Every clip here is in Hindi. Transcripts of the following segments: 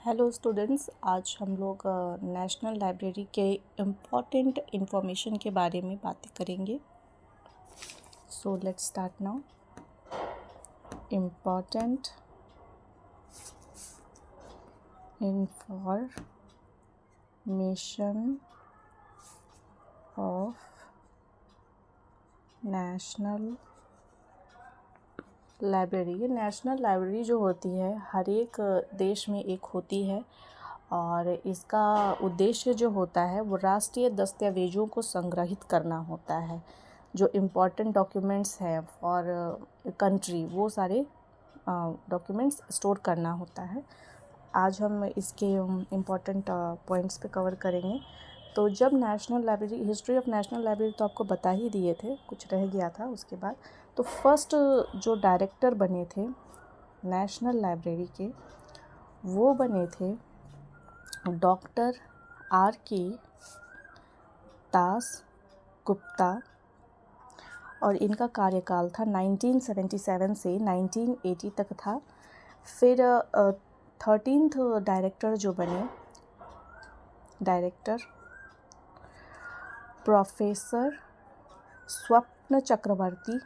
हेलो स्टूडेंट्स, आज हम लोग नेशनल लाइब्रेरी के इम्पॉर्टेंट इंफॉर्मेशन के बारे में बातें करेंगे। So let's start now. Important information of national library. ये नेशनल लाइब्रेरी जो होती है हर एक देश में एक होती है और इसका उद्देश्य जो होता है वो राष्ट्रीय दस्तावेज़ों को संग्रहित करना होता है। जो इम्पोर्टेंट डॉक्यूमेंट्स हैं फॉर कंट्री वो सारे डॉक्यूमेंट्स स्टोर करना होता है। आज हम इसके इम्पॉर्टेंट पॉइंट्स पे कवर करेंगे। तो जब national library, history of national library तो आपको बता ही दिए थे, कुछ रह गया था उसके बाद। तो फर्स्ट जो डायरेक्टर बने थे नेशनल लाइब्रेरी के वो बने थे डॉक्टर R.K. दास गुप्ता और इनका कार्यकाल था 1977 से 1980 तक था। फिर 13th डायरेक्टर जो बने डायरेक्टर प्रोफेसर स्वप्न चक्रवर्ती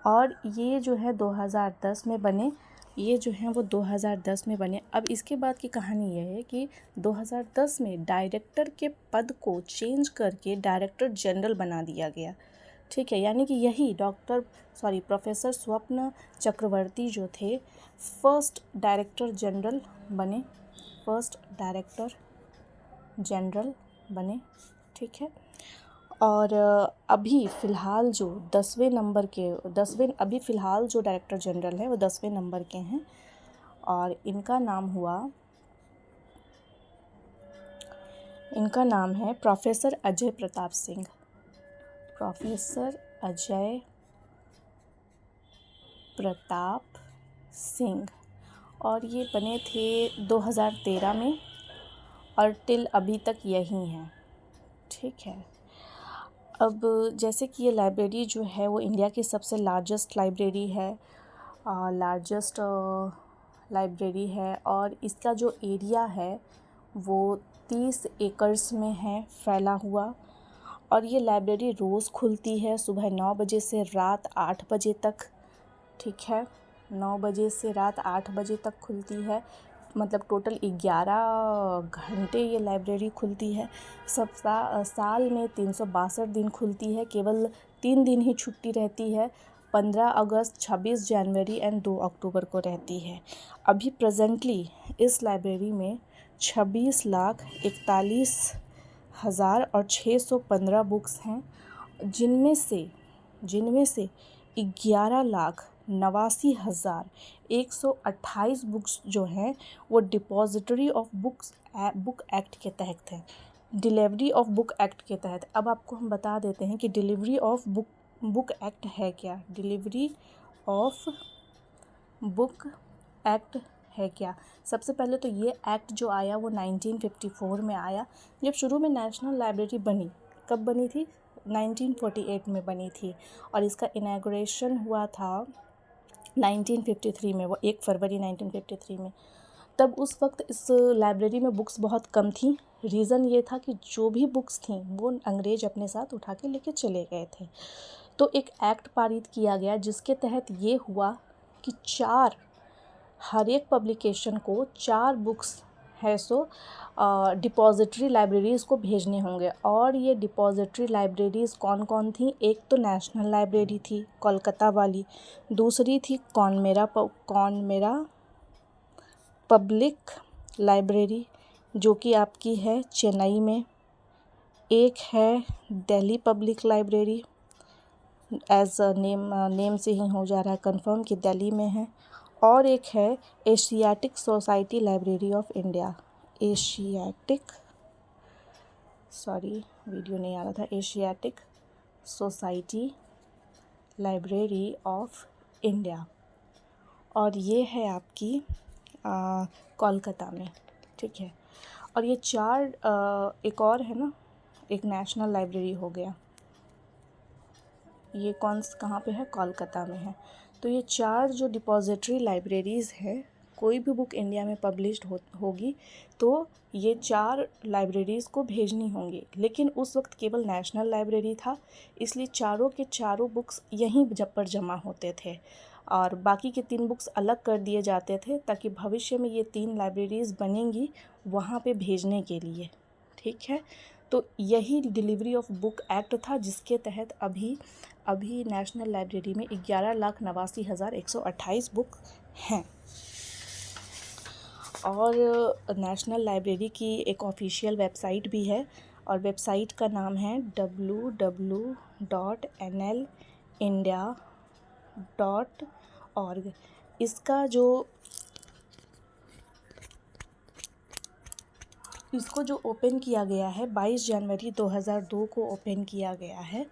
और ये जो है 2010 में बने। ये जो हैं वो 2010 में बने। अब इसके बाद की कहानी ये है कि 2010 में डायरेक्टर के पद को चेंज करके डायरेक्टर जनरल बना दिया गया। ठीक है, यानी कि यही प्रोफेसर स्वप्न चक्रवर्ती जो थे फर्स्ट डायरेक्टर जनरल बने। ठीक है, और अभी फ़िलहाल जो 10वें जो डायरेक्टर जनरल है वो 10वें नंबर के हैं और इनका नाम है प्रोफेसर अजय प्रताप सिंह और ये बने थे 2013 में और टिल अभी तक यही हैं। ठीक है, अब जैसे कि ये लाइब्रेरी जो है वो इंडिया की सबसे लार्जेस्ट लाइब्रेरी है और इसका जो एरिया है वो 30 एकड़्स में है फैला हुआ। और ये लाइब्रेरी रोज़ खुलती है सुबह 9 बजे से रात 8 बजे तक। ठीक है, 9 बजे से रात 8 बजे तक खुलती है, मतलब टोटल 11 घंटे ये लाइब्रेरी खुलती है। साल में 362 दिन खुलती है, केवल 3 दिन ही छुट्टी रहती है। 15 अगस्त, 26 जनवरी एंड 2 अक्टूबर को रहती है। अभी प्रेजेंटली इस लाइब्रेरी में 26,41,615 बुक्स हैं, जिनमें से 11,89,128 बुक्स जो हैं वो डिपॉजिटरी ऑफ बुक एक्ट के तहत हैं, डिलीवरी ऑफ बुक एक्ट के तहत। अब आपको हम बता देते हैं कि डिलीवरी ऑफ बुक एक्ट है क्या। डिलीवरी ऑफ बुक एक्ट है क्या। सबसे पहले तो ये एक्ट जो आया वो 1954 में आया। जब शुरू में नेशनल लाइब्रेरी बनी, कब बनी थी? 1948 में बनी थी और इसका इनॉग्रेशन हुआ था 1953 में, वो 1 फरवरी 1953 में। तब उस वक्त इस लाइब्रेरी में बुक्स बहुत कम थी। रीज़न ये था कि जो भी बुक्स थी वो अंग्रेज अपने साथ उठा के लेके चले गए थे। तो एक एक्ट पारित किया गया जिसके तहत ये हुआ कि हर एक पब्लिकेशन को 4 बुक्स है सो डिपॉजिटरी लाइब्रेरीज़ को भेजने होंगे। और ये डिपॉजिटरी लाइब्रेरीज़ कौन कौन थी? एक तो नेशनल लाइब्रेरी थी कोलकाता वाली, दूसरी थी कॉनमेरा पब्लिक लाइब्रेरी जो कि आपकी है चेन्नई में, एक है Delhi public library, as name से ही हो जा रहा है कंफर्म कि दिल्ली में है, और एक है Asiatic society library of India. Asiatic society library of India, और ये है आपकी कोलकाता में। ठीक है, और ये 4 एक और है ना, एक नेशनल लाइब्रेरी हो गया। ये कहाँ पे है, कोलकाता में है। तो ये 4 जो डिपॉजिटरी लाइब्रेरीज़ है, कोई भी बुक इंडिया में पब्लिश्ड होगी तो ये 4 लाइब्रेरीज़ को भेजनी होंगी। लेकिन उस वक्त केवल नेशनल लाइब्रेरी था, इसलिए चारों के चारों बुक्स यहीं पर जमा होते थे और बाकी के 3 बुक्स अलग कर दिए जाते थे ताकि भविष्य में ये 3 लाइब्रेरीज़ बनेंगी वहाँ पे भेजने के लिए। ठीक है, तो यही डिलीवरी ऑफ बुक एक्ट था जिसके तहत अभी नेशनल लाइब्रेरी में 11,89,128 बुक हैं। और नेशनल लाइब्रेरी की एक ऑफिशियल वेबसाइट भी है और वेबसाइट का नाम है www.nlindia.org। इसको जो ओपन किया गया है 22 जनवरी 2002 को ओपन किया गया है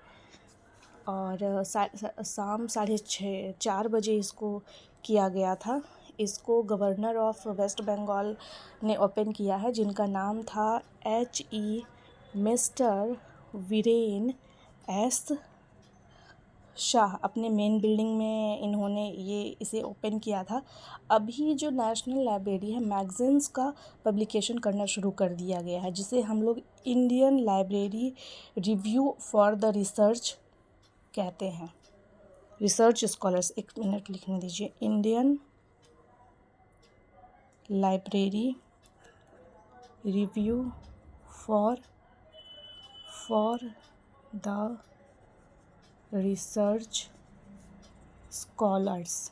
और शाम 4:30 बजे इसको किया गया था। इसको गवर्नर ऑफ वेस्ट बंगाल ने ओपन किया है जिनका नाम था H.E. Mister Viren S Shah. अपने मेन बिल्डिंग में इन्होंने इसे ओपन किया था। अभी जो नेशनल लाइब्रेरी है मैगज़ीन्स का पब्लिकेशन करना शुरू कर दिया गया है जिसे हम लोग Indian library review for the research कहते हैं। रिसर्च स्कॉलर्स, एक मिनट लिखने दीजिए, Indian library review for the research scholars.